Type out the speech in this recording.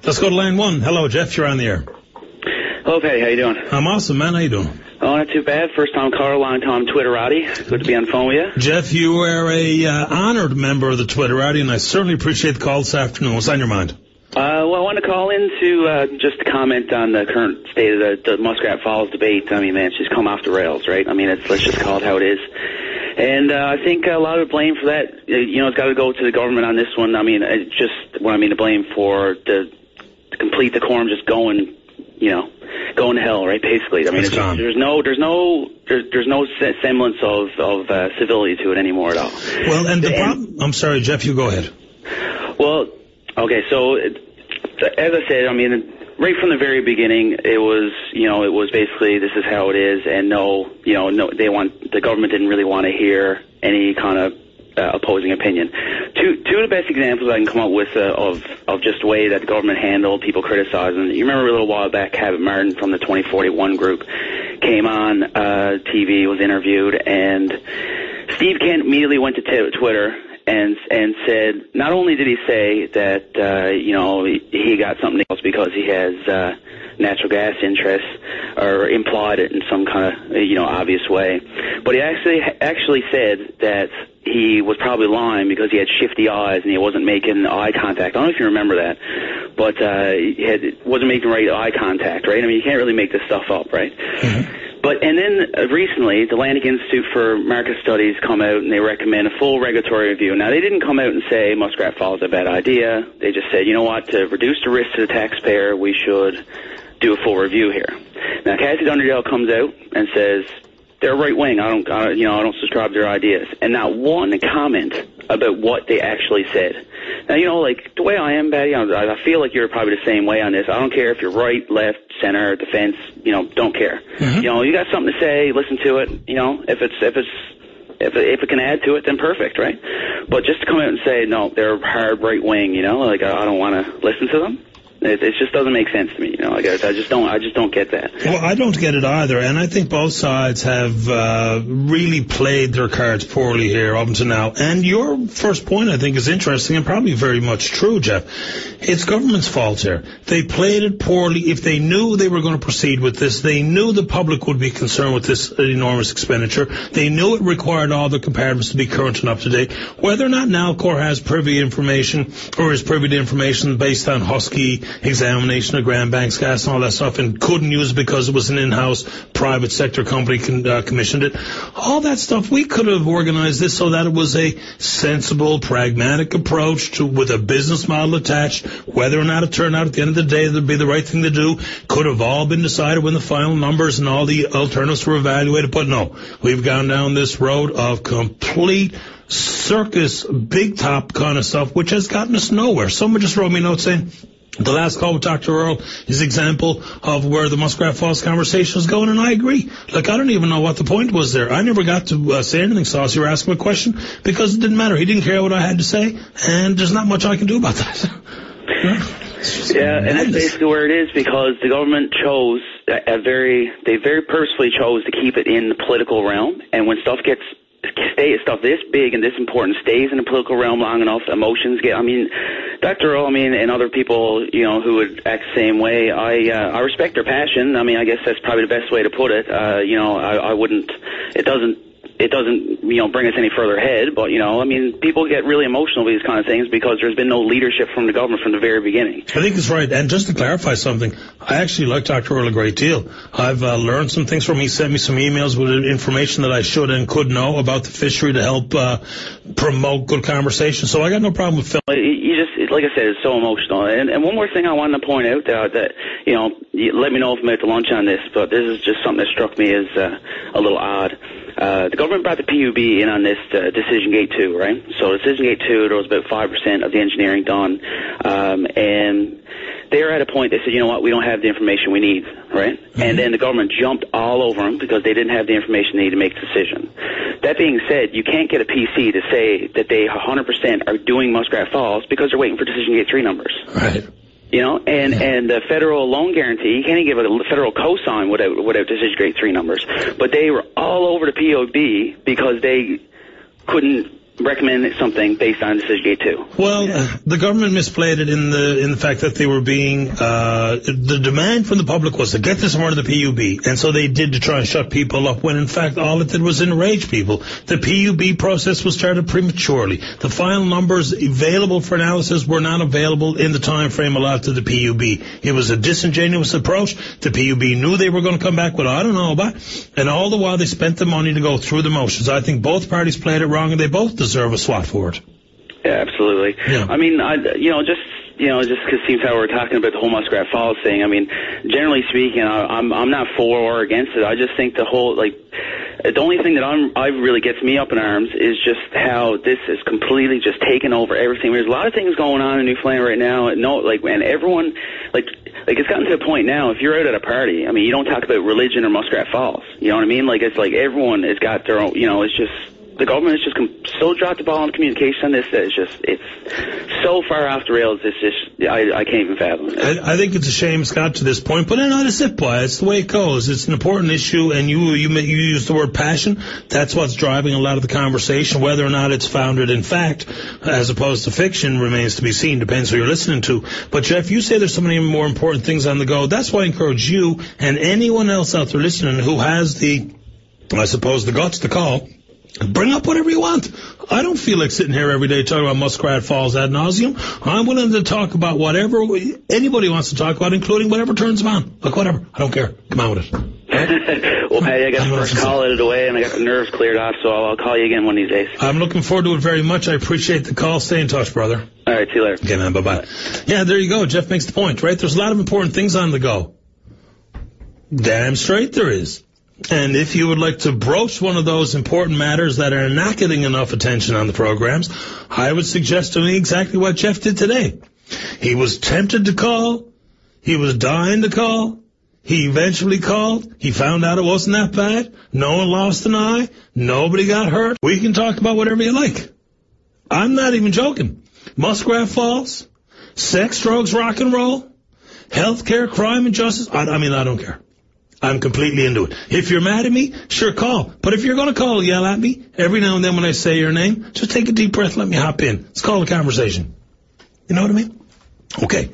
Let's go to line 1. Hello, Jeff. You're on the air. Hello, Patty. How you doing? I'm awesome, man. How you doing? Oh, not too bad. First time caller, long time Twitterati. Good to be on the phone with you. Jeff, you are a honored member of the Twitterati, and I certainly appreciate the call this afternoon. What's on your mind? Well, I want to call in to just to comment on the current state of the Muskrat Falls debate. I mean, man, it's just come off the rails, right? I mean, let's just call it how it is. And I think a lot of the blame for that, it's got to go to the government on this one. I mean, the blame for the complete decorum just going to hell, right? Basically, I mean, there's no semblance of civility to it anymore at all. Well, and the problem. I'm sorry, Jeff. You go ahead. Well, okay. So, as I said, I mean, right from the very beginning, it was basically this is how it is, and the government didn't really want to hear any kind of opposing opinion. Two of the best examples I can come up with of just the way that the government handled people criticizing. You remember a little while back, Cabot Martin from the 2041 group came on TV, was interviewed, and Steve Kent immediately went to Twitter and said, not only did he say that he got something else because he has natural gas interests, or implied it in some kind of obvious way, but he actually said that he was probably lying because he had shifty eyes and he wasn't making eye contact. I don't know if you remember that, but he wasn't making right eye contact, right? I mean, you can't really make this stuff up, right? Mm-hmm. And then recently, the Atlantic Institute for Market Studies come out and they recommend a full regulatory review. Now, they didn't come out and say Muskrat Falls is a bad idea. They just said, you know what, to reduce the risk to the taxpayer, we should do a full review here. Now, Cassie Dunderdale comes out and says, they're right wing. I don't subscribe to their ideas. And not one comment about what they actually said. Now, like the way I am, Patty, I feel like you're probably the same way on this. I don't care if you're right, left, center, defense. Don't care. Mm-hmm. You got something to say, listen to it. If it can add to it, then perfect, right? But just to come out and say no, they're hard right wing. I don't want to listen to them. It just doesn't make sense to me, I just don't get that. Well, I don't get it either, and I think both sides have really played their cards poorly here up until now. And your first point, I think, is interesting and probably very much true, Jeff. It's government's fault here. They played it poorly. If they knew they were going to proceed with this, they knew the public would be concerned with this enormous expenditure. They knew it required all the comparatives to be current and up to date. Whether or not Nalcor has privy information or is privy to information based on Husky examination of Grand Bank's gas and all that stuff and couldn't use it because it was an in-house private sector company commissioned it. All that stuff, we could have organized this so that it was a sensible, pragmatic approach with a business model attached. Whether or not it turned out at the end of the day that would be the right thing to do could have all been decided when the final numbers and all the alternatives were evaluated. But no, we've gone down this road of complete circus, big top kind of stuff, which has gotten us nowhere. Someone just wrote me a note saying, the last call with Dr. Earl is an example of where the Muskrat Falls conversation is going, and I agree. I don't even know what the point was there. I never got to say anything, Saucy, or ask him a question, because it didn't matter. He didn't care what I had to say, and there's not much I can do about that. Yeah, and that's basically where it is, because the government chose they very purposefully chose to keep it in the political realm, and when stuff this big and this important stays in the political realm long enough, emotions get, Dr. Earl, and other people, who would act the same way, I respect their passion. I guess that's probably the best way to put it. I wouldn't, it doesn't, bring us any further ahead, but, people get really emotional with these kind of things because there's been no leadership from the government from the very beginning. I think that's right. And just to clarify something, I actually like Dr. Earl a great deal. I've learned some things from him. He sent me some emails with information that I should and could know about the fishery to help promote good conversation. So I got no problem with Phil. You just, like I said, it's so emotional. And one more thing I wanted to point out that let me know if I'm out to lunch on this, but this is just something that struck me as a little odd. The government brought the PUB in on this Decision Gate 2, right? So Decision Gate 2, there was about 5% of the engineering done, and they were at a point, they said, you know what, we don't have the information we need, right? Mm-hmm. And then the government jumped all over them because they didn't have the information they needed to make a decision. That being said, you can't get a PC to say that they 100% are doing Muskrat Falls because they're waiting for Decision Gate 3 numbers. Right. And the federal loan guarantee, you can't even give a federal cosign without Decision Gate 3 numbers. But they were all over the POB because they couldn't, recommend something based on Decision Gate 2. Well, the government misplayed it in the fact that they were being, the demand from the public was to get this more to the PUB, and so they did to try and shut people up, when in fact all it did was enrage people. The PUB process was started prematurely. The final numbers available for analysis were not available in the time frame allowed to the PUB. It was a disingenuous approach. The PUB knew they were going to come back with, I don't know about, and all the while they spent the money to go through the motions. I think both parties played it wrong, and they both deserve a swat for it. Yeah, absolutely. Yeah. I mean, just because it seems how we're talking about the whole Muskrat Falls thing. I mean, generally speaking, I'm not for or against it. I just think the whole, like, the only thing that I really gets me up in arms is just how this is completely just taken over everything. There's a lot of things going on in Newfoundland right now. And everyone, like it's gotten to the point now, if you're out at a party, I mean, you don't talk about religion or Muskrat Falls. You know what I mean? Like, it's like everyone has got their own, it's just, the government has just so dropped the ball on communication on this that it's so far off the rails. It's just, I can't even fathom it. I think it's a shame it's got to this point, but that's it, boy. It's the way it goes. It's an important issue, and you use the word passion. That's what's driving a lot of the conversation. Whether or not it's founded in fact, as opposed to fiction, remains to be seen. Depends who you're listening to. But Jeff, you say there's so many more important things on the go. That's why I encourage you and anyone else out there listening who has the guts to call. Bring up whatever you want. I don't feel like sitting here every day talking about Muskrat Falls ad nauseum. I'm willing to talk about whatever anybody wants to talk about, including whatever turns them on. Like, whatever. I don't care. Come on with it. Well, Patty, I got the first call out of the way, and I got the nerves cleared off, so I'll call you again one of these days. I'm looking forward to it very much. I appreciate the call. Stay in touch, brother. All right, see you later. Okay, man. Bye-bye. Yeah, there you go. Jeff makes the point, right? There's a lot of important things on the go. Damn straight there is. And if you would like to broach one of those important matters that are not getting enough attention on the programs, I would suggest doing exactly what Jeff did today. He was tempted to call. He was dying to call. He eventually called. He found out it wasn't that bad. No one lost an eye. Nobody got hurt. We can talk about whatever you like. I'm not even joking. Muskrat Falls, sex, drugs, rock and roll, healthcare, crime, and justice. I don't care. I'm completely into it. If you're mad at me, sure, call. But if you're going to call, yell at me. Every now and then when I say your name, just take a deep breath, let me hop in. Let's call a conversation. You know what I mean? Okay.